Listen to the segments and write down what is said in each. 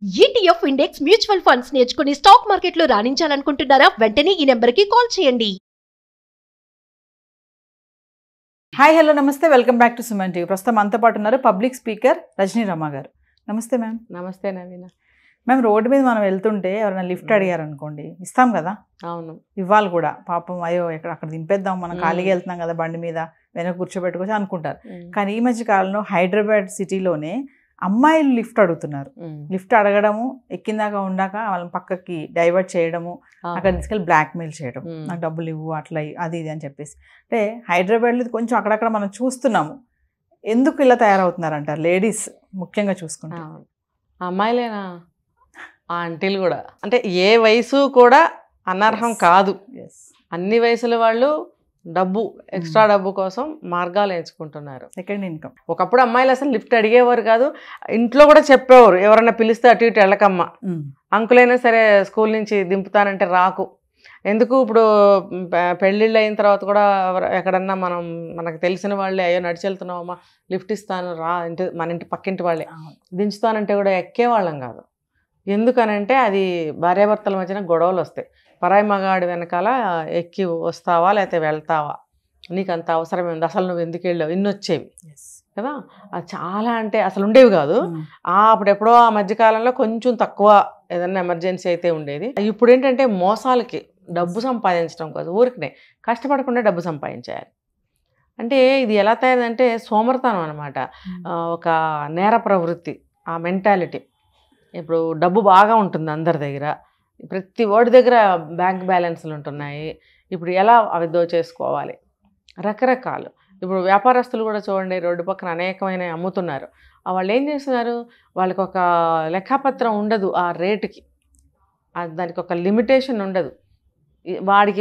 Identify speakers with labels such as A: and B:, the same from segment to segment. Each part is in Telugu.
A: ETF ఇండెక్స్ మ్యూచువల్ ఫండ్స్ నేర్చుకుని స్టాక్ మార్కెట్లో రాణించాలనుకుంటున్నారా? వెంటనే ఈ నెంబర్కి కాల్ చేయండి.
B: హాయ్ హలో నమస్తే, welcome back to Suman TV. ప్రస్తుతం మనతో పాటు ఉన్నారు పబ్లిక్ స్పీకర్ రజనీ రమ గారు. నమస్తే మ్యామ్.
C: నమస్తే నవీన.
B: మ్యామ్, రోడ్డు మీద మనం వెళ్తుంటే ఎవరైనా లిఫ్ట్ అడిగారు అనుకోండి, ఇస్తాం కదా.
C: అవును,
B: ఇవ్వాలి కూడా. పాపం అయ్యో అక్కడ దింపేద్దాం, మనం ఖాళీగా వెళ్తున్నాం కదా బండి మీద, వెనక కూర్చోబెట్టుకోవచ్చు అనుకుంటారు. కానీ ఈ మధ్య కాలంలో హైదరాబాద్ సిటీలోనే అమ్మాయిలు లిఫ్ట్ అడుగుతున్నారు. లిఫ్ట్ అడగడము, ఎక్కిందాక ఉండాక వాళ్ళని పక్కకి డైవర్ట్ చేయడము, అక్కడ తీసుకెళ్ళి బ్లాక్మెయిల్ చేయడం, నాకు డబ్బులు ఇవ్వు అట్లా అది ఇది అని చెప్పేసి. అంటే హైదరాబాద్లో కొంచెం అక్కడక్కడ మనం చూస్తున్నాము. ఎందుకు ఇలా తయారవుతున్నారంటారు లేడీస్ ముఖ్యంగా చూసుకుంటాం?
C: అమ్మాయిలేనా, ఆంటీలు కూడా. అంటే ఏ వయసు కూడా అనర్హం కాదు. అన్ని వయసుల వాళ్ళు డబ్బు, ఎక్స్ట్రా డబ్బు కోసం మార్గాలు ఎంచుకుంటున్నారు.
B: Second income.
C: ఒకప్పుడు అమ్మాయిలు అసలు లిఫ్ట్ అడిగేవారు కాదు. ఇంట్లో కూడా చెప్పేవారు, ఎవరన్నా పిలిస్తే అటు ఇటు వెళ్ళకమ్మ, అంకులైనా సరే స్కూల్ నుంచి దింపుతానంటే రాకు. ఎందుకు ఇప్పుడు పెళ్ళిళ్ళు అయిన తర్వాత కూడా ఎక్కడన్నా మనకు తెలిసిన వాళ్ళే, అయ్యో నడిచి వెళ్తున్నావమ్మా లిఫ్ట్ ఇస్తాను రా, మన ఇంటి పక్కింటి వాళ్ళే దించుతానంటే కూడా ఎక్కేవాళ్ళం కాదు. ఎందుకనంటే అది భార్యాభర్తల మధ్యన గొడవలు వస్తాయి. పరాయి మగాడి వెనకాల ఎక్కి వస్తావా లేకపోతే వెళ్తావా, నీకు అంత అవసరం ఉంది, అసలు నువ్వు ఎందుకు వెళ్ళావు, ఇన్ని వచ్చేవి కదా. అది చాలా అంటే అసలు ఉండేవి కాదు. అప్పుడు ఎప్పుడో ఆ మధ్యకాలంలో కొంచెం తక్కువ, ఏదన్నా ఎమర్జెన్సీ అయితే ఉండేది. ఇప్పుడు ఏంటంటే మోసాలకి డబ్బు సంపాదించడం కాదు, ఊరికనే కష్టపడకుండా డబ్బు సంపాదించాలి. అంటే ఇది ఎలా తయారంటే సోమర్తనం అనమాట, ఒక నేర ప్రవృత్తి, ఆ మెంటాలిటీ. ఇప్పుడు డబ్బు బాగా ఉంటుంది అందరి దగ్గర, ప్రతి వాడి దగ్గర బ్యాంక్ బ్యాలెన్స్లు ఉంటున్నాయి. ఇప్పుడు ఎలా అవి దోచేసుకోవాలి, రకరకాలు. ఇప్పుడు వ్యాపారస్తులు కూడా చూడండి, రోడ్డు పక్కన అనేకమైన అమ్ముతున్నారు. వాళ్ళు ఏం చేస్తున్నారు, వాళ్ళకి ఒక లెక్కపత్రం ఉండదు ఆ రేటుకి, దానికి ఒక లిమిటేషన్ ఉండదు.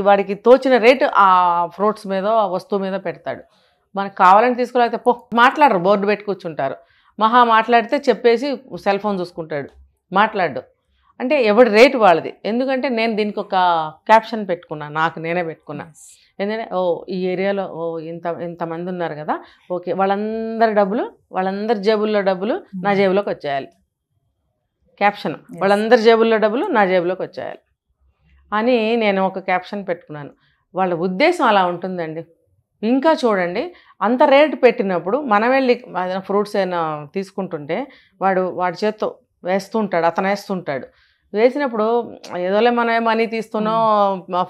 C: వాడికి తోచిన రేటు ఆ ఫ్రూట్స్ మీద, ఆ వస్తువు మీద పెడతాడు. మనకు కావాలని తీసుకోలేకపోతే పో మాట్లాడరు, బోర్డు పెట్టి కూర్చుంటారు. మహా మాట్లాడితే చెప్పేసి సెల్ ఫోన్ చూసుకుంటాడు, మాట్లాడు. అంటే ఎవడి రేటు వాళ్ళది. ఎందుకంటే నేను దీనికి ఒక క్యాప్షన్ పెట్టుకున్నా, నాకు నేనే పెట్టుకున్నా. ఎందుకంటే ఈ ఏరియాలో ఇంతమంది ఉన్నారు కదా, ఓకే వాళ్ళందరి జేబుల్లో డబ్బులు నా జేబులోకి వచ్చేయాలి. క్యాప్షన్, వాళ్ళందరి జేబుల్లో డబ్బులు నా జేబులోకి వచ్చేయాలి అని నేను ఒక క్యాప్షన్ పెట్టుకున్నాను. వాళ్ళ ఉద్దేశం అలా ఉంటుందండి. ఇంకా చూడండి, అంత రేటు పెట్టినప్పుడు మనం వెళ్ళి ఫ్రూట్స్ అయినా తీసుకుంటుంటే వాడి చేత్తో వేస్తుంటాడు, అతను వేస్తుంటాడు. వేసినప్పుడు ఏదోలే మనం మనీ తీస్తున్నాం,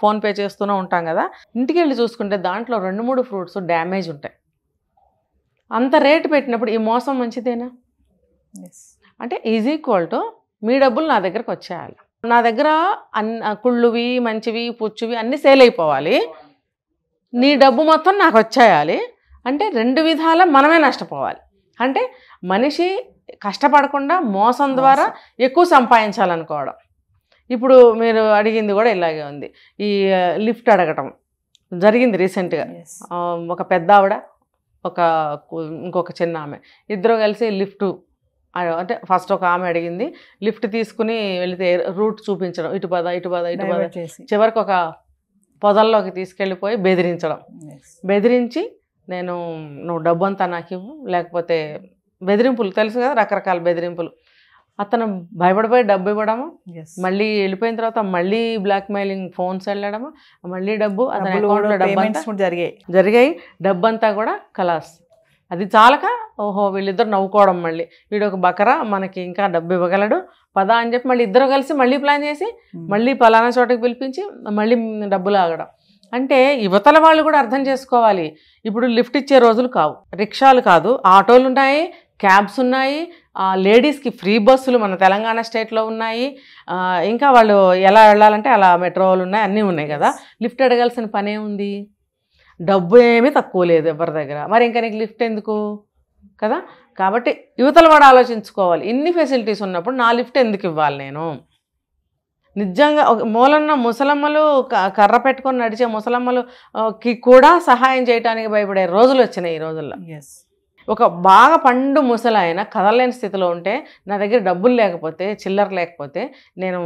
C: ఫోన్పే చేస్తూనే ఉంటాం కదా. ఇంటికి వెళ్ళి చూసుకుంటే దాంట్లో 2-3 ఫ్రూట్స్ డ్యామేజ్ ఉంటాయి. అంత రేటు పెట్టినప్పుడు ఈ మోసం మంచిదేనా? అంటే ఈజ్ ఈక్వల్ టు మీ డబ్బులు నా దగ్గరకు వచ్చేయాలి. నా దగ్గర కుళ్ళువి, మంచివి, పుచ్చువి అన్నీ సేల్ అయిపోవాలి. నీ డబ్బు మొత్తం నాకు వచ్చేయాలి. అంటే 2 విధాల మనమే నష్టపోవాలి. అంటే మనిషి కష్టపడకుండా మోసం ద్వారా ఎక్కువ సంపాదించాలనుకోవడం. ఇప్పుడు మీరు అడిగింది కూడా ఇలాగే ఉంది. ఈ లిఫ్ట్ అడగటం జరిగింది రీసెంట్గా. ఒక పెద్ద ఆవిడ, ఇంకొక చిన్న ఆమె, ఇద్దరు కలిసి లిఫ్ట్ అంటే ఫస్ట్ ఒక ఆమె అడిగింది, లిఫ్ట్ తీసుకుని వెళితే రూట్ చూపించడం, ఇటు పద చివరికి ఒక పొదల్లోకి తీసుకెళ్ళిపోయి బెదిరించి నువ్వు డబ్బు అంతా నాకు ఇవ్వు, లేకపోతే బెదిరింపులు తెలుసు కదా, రకరకాల బెదిరింపులు. అతను భయపడిపోయి డబ్బు ఇవ్వడము, మళ్ళీ వెళ్ళిపోయిన తర్వాత మళ్ళీ బ్లాక్మెయిలింగ్ ఫోన్స్ వెళ్ళడము, మళ్ళీ డబ్బు అతని అకౌంట్లో డబ్బు జరిగాయి. డబ్బు అంతా కూడా కలాస్. అది చాలక వీళ్ళిద్దరు నవ్వుకోవడం, మళ్ళీ వీడు ఒక బకరా మనకి ఇంకా డబ్బు ఇవ్వగలడు పదా అని చెప్పి మళ్ళీ ఇద్దరు కలిసి మళ్ళీ ప్లాన్ చేసి మళ్ళీ పలానా చోటకి పిలిపించి మళ్ళీ డబ్బులు ఆగడం. అంటే యువతల వాళ్ళు కూడా అర్థం చేసుకోవాలి. ఇప్పుడు లిఫ్ట్ ఇచ్చే రోజులు కావు, రిక్షాలు కాదు, ఆటోలు ఉన్నాయి, క్యాబ్స్ ఉన్నాయి, లేడీస్కి ఫ్రీ బస్సులు మన తెలంగాణ స్టేట్లో ఉన్నాయి. ఇంకా వాళ్ళు ఎలా వెళ్ళాలంటే అలా మెట్రోలు ఉన్నాయి, అన్నీ ఉన్నాయి కదా. లిఫ్ట్ అడగాల్సిన పనే ఉంది, డబ్బు ఏమీ తక్కువ లేదు ఎవరి దగ్గర, మరి ఇంకా నీకు లిఫ్ట్ ఎందుకు కదా. కాబట్టి యువతల వాడు ఆలోచించుకోవాలి, ఇన్ని ఫెసిలిటీస్ ఉన్నప్పుడు నా లిఫ్ట్ ఎందుకు ఇవ్వాలి నేను? నిజంగా మూలన్న ముసలమ్మలు, కర్ర పెట్టుకొని నడిచే ముసలమ్మలుకి కూడా సహాయం చేయడానికి భయపడే రోజులు వచ్చినాయి ఈ రోజుల్లో. ఒక బాగా పండు ముసలాయన కదలలేని స్థితిలో ఉంటే, నా దగ్గర డబ్బులు లేకపోతే, చిల్లర లేకపోతే, నేను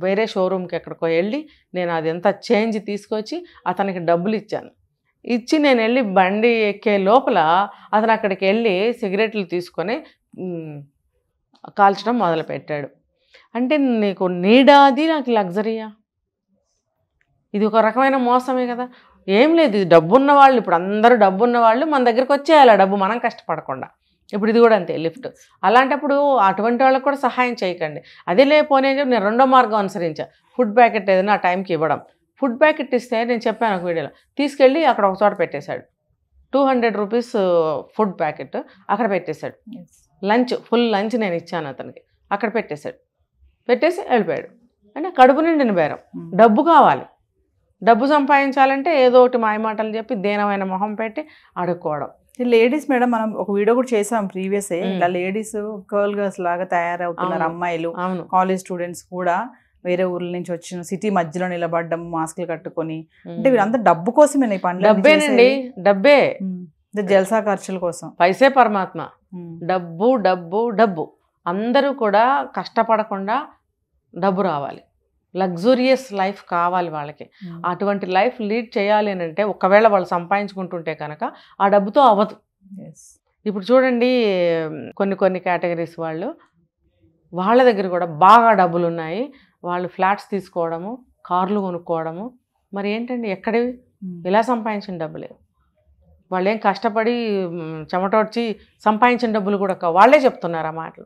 C: వేరే షోరూమ్కి ఎక్కడికో వెళ్ళి నేను అది ఎంత చేంజ్ తీసుకొచ్చి అతనికి డబ్బులు ఇచ్చాను. ఇచ్చి నేను వెళ్ళి బండి ఎక్కే లోపల అతను అక్కడికి వెళ్ళి సిగరెట్లు తీసుకొని కాల్చడం మొదలుపెట్టాడు. అంటే నీకు నీడా అది, నాకు లగ్జరీయా? ఇది ఒక రకమైన మోసమే కదా. ఏం లేదు, ఇది డబ్బున్న వాళ్ళు, ఇప్పుడు అందరూ డబ్బున్న వాళ్ళు మన దగ్గరికి వచ్చేయాలి, డబ్బు మనం కష్టపడకుండా. ఇప్పుడు ఇది కూడా అంతే లిఫ్ట్. అలాంటప్పుడు అటువంటి వాళ్ళకి కూడా సహాయం చేయకండి. అదే లేకపోతే నేను రెండో మార్గం అనుసరించా, ఫుడ్ ప్యాకెట్ ఏదైనా ఆ టైంకి ఇవ్వడం. ఫుడ్ ప్యాకెట్ ఇస్తే నేను చెప్పాను ఒక వీడియోలో, తీసుకెళ్ళి అక్కడ ఒక చోట పెట్టేశాడు. 200 రూపీస్ ఫుడ్ ప్యాకెట్ అక్కడ పెట్టేశాడు. లంచ్, ఫుల్ లంచ్ నేను ఇచ్చాను అతనికి, అక్కడ పెట్టేశాడు. పెట్టేసి వెళ్ళిపోయాడు. అంటే కడుపు నిండిన బేరం. డబ్బు కావాలి, డబ్బు సంపాదించాలంటే ఏదో ఒకటి మాయమాటలు చెప్పి దేనమైన మొహం పెట్టి అడుక్కోవడం.
B: లేడీస్ మేడం, మనం ఒక వీడియో కూడా చేసాం ప్రీవియస్, ఇలా లేడీస్ గర్ల్ గర్ల్స్ లాగా తయారవుతున్నారు. అమ్మాయిలు, కాలేజ్ స్టూడెంట్స్ కూడా వేరే ఊర్ల నుంచి వచ్చిన సిటీ మధ్యలో నిలబడ్డం, మాస్కులు కట్టుకొని. అంటే వీళ్ళంతా డబ్బు కోసమే ఈ పనులు.
C: డబ్బేనండి, డబ్బే.
B: జల్సా ఖర్చుల కోసం.
C: పైసే పరమాత్మ. డబ్బు డబ్బు డబ్బు. అందరూ కూడా కష్టపడకుండా డబ్బు రావాలి, లగ్జూరియస్ లైఫ్ కావాలి వాళ్ళకి. అటువంటి లైఫ్ లీడ్ చేయాలి అని అంటే ఒకవేళ వాళ్ళు సంపాదించుకుంటుంటే కనుక ఆ డబ్బుతో అవ్వదు. ఇప్పుడు చూడండి, కొన్ని కేటగిరీస్ వాళ్ళు, వాళ్ళ దగ్గర కూడా బాగా డబ్బులు ఉన్నాయి, వాళ్ళు ఫ్లాట్స్ తీసుకోవడము, కార్లు కొనుక్కోవడము. మరి ఏంటండి, ఎక్కడివి? ఇలా సంపాదించిన డబ్బులే. వాళ్ళు ఏం కష్టపడి చెమటొడ్చి సంపాదించిన డబ్బులు కూడా వాళ్ళే చెప్తున్నారు ఆ మాటలు.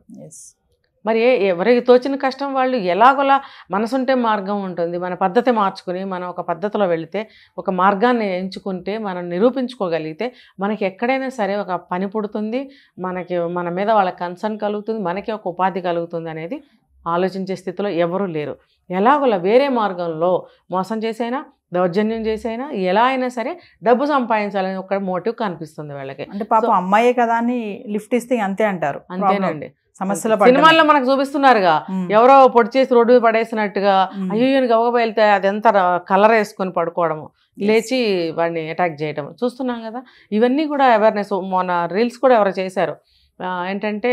C: మరి ఎవరికి తోచిన కష్టం వాళ్ళు ఎలాగోలా. మనసుంటే మార్గం ఉంటుంది. మన పద్ధతి మార్చుకుని మనం ఒక పద్ధతిలో వెళితే, ఒక మార్గాన్ని ఎంచుకుంటే, మనం నిరూపించుకోగలిగితే మనకి ఎక్కడైనా సరే ఒక పని పుడుతుంది, మన మీద వాళ్ళ కన్సర్న్ కలుగుతుంది, మనకి ఒక ఉపాధి కలుగుతుంది అనేది ఆలోచించే స్థితిలో ఎవరూ లేరు. ఎలాగోలా వేరే మార్గంలో మోసం చేసైనా, దౌర్జన్యం చేసైనా, ఎలా అయినా సరే డబ్బు సంపాదించాలని ఒక మోటివ్ కనిపిస్తుంది వాళ్ళకి.
B: అంటే పాపం అమ్మాయే కదా అని లిఫ్ట్ ఇస్తే అంతే అంటారు.
C: అంతేనండి.
B: సమస్యలు
C: సినిమాల్లో మనకు చూపిస్తున్నారుగా, ఎవరో పొడి చేసి రోడ్డు పడేసినట్టుగా, అయ్యో గవగబ వెళ్తే అది ఎంత కలర్ వేసుకొని పడుకోవడము, లేచి వాడిని అటాక్ చేయడం చూస్తున్నాం కదా. ఇవన్నీ కూడా అవేర్నెస్. మొన్న రీల్స్ కూడా ఎవరో చేశారు. ఏంటంటే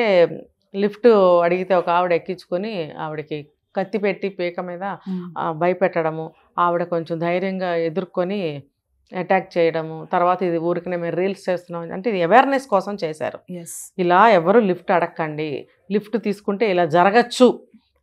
C: లిఫ్ట్ అడిగితే ఒక ఆవిడ ఎక్కించుకొని ఆవిడకి కత్తి పెట్టి పీక మీద భయపెట్టడము, ఆవిడ కొంచెం ధైర్యంగా ఎదుర్కొని అటాక్ చేయడము. తర్వాత ఇది ఊరికనే మేము రీల్స్ చేస్తున్నాం అంటే ఇది అవేర్నెస్ కోసం చేశారు. ఇలా ఎవరు లిఫ్ట్ అడగండి. లిఫ్ట్ తీసుకుంటే ఇలా జరగచ్చు,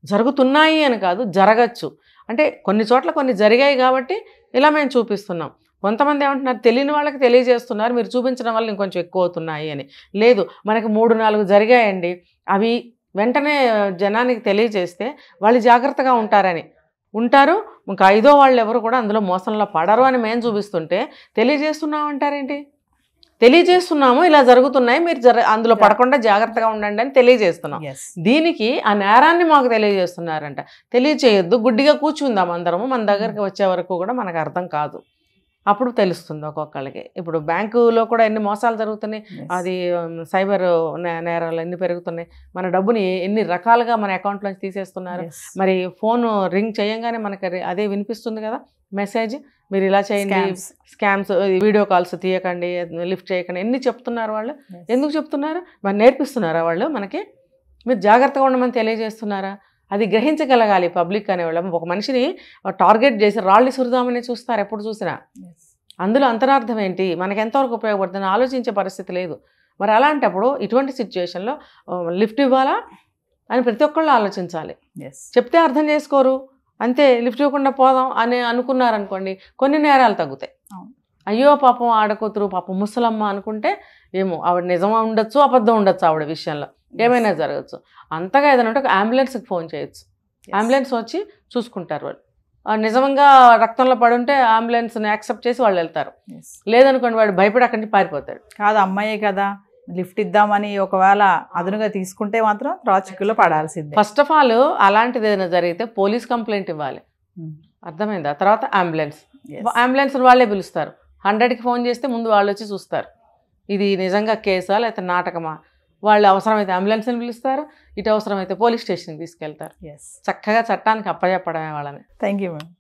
C: జరుగుతున్నాయి అని కాదు, జరగచ్చు. అంటే కొన్ని చోట్ల కొన్ని జరిగాయి కాబట్టి ఇలా మేము చూపిస్తున్నాం. కొంతమంది ఏమంటున్నారు, తెలియని వాళ్ళకి తెలియజేస్తున్నారు, మీరు చూపించడం వల్ల ఇంకొంచెం ఎక్కువ అవుతున్నాయి అని. లేదు, మనకి 3-4 జరిగాయండి, అవి వెంటనే జనానికి తెలియజేస్తే వాళ్ళు జాగ్రత్తగా ఉంటారు. ఇంకా 5వ వాళ్ళు ఎవరు కూడా అందులో మోసంలో పడరు అని మేము చూపిస్తుంటే తెలియజేస్తున్నాం అంటారేంటి? తెలియజేస్తున్నాము, ఇలా జరుగుతున్నాయి, మీరు అందులో పడకుండా జాగ్రత్తగా ఉండండి అని తెలియజేస్తున్నాం. దీనికి ఆ నేరాన్ని మాకు తెలియజేస్తున్నారంట. తెలియచేయొద్దు, గుడ్డిగా కూర్చుందాం అందరము, మన దగ్గరికి వచ్చే వరకు కూడా మనకు అర్థం కాదు, అప్పుడు తెలుస్తుంది ఒక్కొక్కళ్ళకి. ఇప్పుడు బ్యాంకులో కూడా ఎన్ని మోసాలు జరుగుతున్నాయి, అది సైబర్ నేరాలు ఎన్ని పెరుగుతున్నాయి, మన డబ్బుని ఎన్ని రకాలుగా మన అకౌంట్లోంచి తీసేస్తున్నారు. మరి ఫోన్ రింగ్ చేయంగానే మనకి అదే వినిపిస్తుంది కదా మెసేజ్, మీరు ఇలా చేయండి, స్కామ్స్, వీడియో కాల్స్ తీయకండి, లిఫ్ట్ చేయకండి, ఎన్ని చెప్తున్నారు వాళ్ళు. ఎందుకు చెప్తున్నారు? మరి నేర్పిస్తున్నారా వాళ్ళు మనకి? మీరు జాగ్రత్తగా ఉండమని తెలియజేస్తున్నారా? అది గ్రహించగలగాలి పబ్లిక్ అనేవాళ్ళం. ఒక మనిషిని టార్గెట్ చేసి రాళ్ళు సురుదామని చూస్తారు ఎప్పుడు చూసినా. అందులో అంతరార్థం ఏంటి, మనకి ఎంతవరకు ఉపయోగపడుతుంది ఆలోచించే పరిస్థితి లేదు. మరి అలాంటప్పుడు ఇటువంటి సిచ్యువేషన్లో లిఫ్ట్ ఇవ్వాలా అని ప్రతి ఒక్కళ్ళు ఆలోచించాలి. చెప్తే అర్థం చేసుకోరు, అంతే లిఫ్ట్ ఇవ్వకుండా పోదాం అని అనుకున్నారనుకోండి, కొన్ని నేరాలు తగ్గుతాయి. అయ్యో పాపం ఆడకూతురు, పాపం ముసలమ్మ అనుకుంటే ఏమో ఆవిడ నిజం ఉండొచ్చు, అబద్ధం ఉండొచ్చు, ఆవిడ విషయంలో ఏమైనా జరగచ్చు. అంతగా ఏదైనా ఉంటే ఒక అంబులెన్స్కి ఫోన్ చేయొచ్చు, అంబులెన్స్ వచ్చి చూసుకుంటారు వాళ్ళు. నిజంగా రక్తంలో పడుంటే అంబులెన్స్ని యాక్సెప్ట్ చేసి వాళ్ళు వెళ్తారు. లేదనుకోండి వాడు భయపడి అక్కడి నుంచి పారిపోతాడు.
B: కాదు, అమ్మాయే కదా లిఫ్ట్ ఇద్దామని ఒకవేళ అదునుగా తీసుకుంటే మాత్రం చిక్కులో పడాల్సిందే.
C: ఫస్ట్ ఆఫ్ ఆల్ అలాంటిది ఏదైనా జరిగితే పోలీస్ కంప్లైంట్ ఇవ్వాలి, అర్థమైందా? తర్వాత అంబులెన్స్ వాళ్ళే పిలుస్తారు. 100కి ఫోన్ చేస్తే ముందు వాళ్ళు వచ్చి చూస్తారు ఇది నిజంగా కేసా లేకపోతే నాటకమా. వాళ్ళు అవసరమైతే అంబులెన్స్ని పిలుస్తారు, ఇటు అవసరమైతే పోలీస్ స్టేషన్కి తీసుకెళ్తారు. చక్కగా చట్టానికి అప్పచెప్పడమే వాళ్ళని.
B: Thank you madam.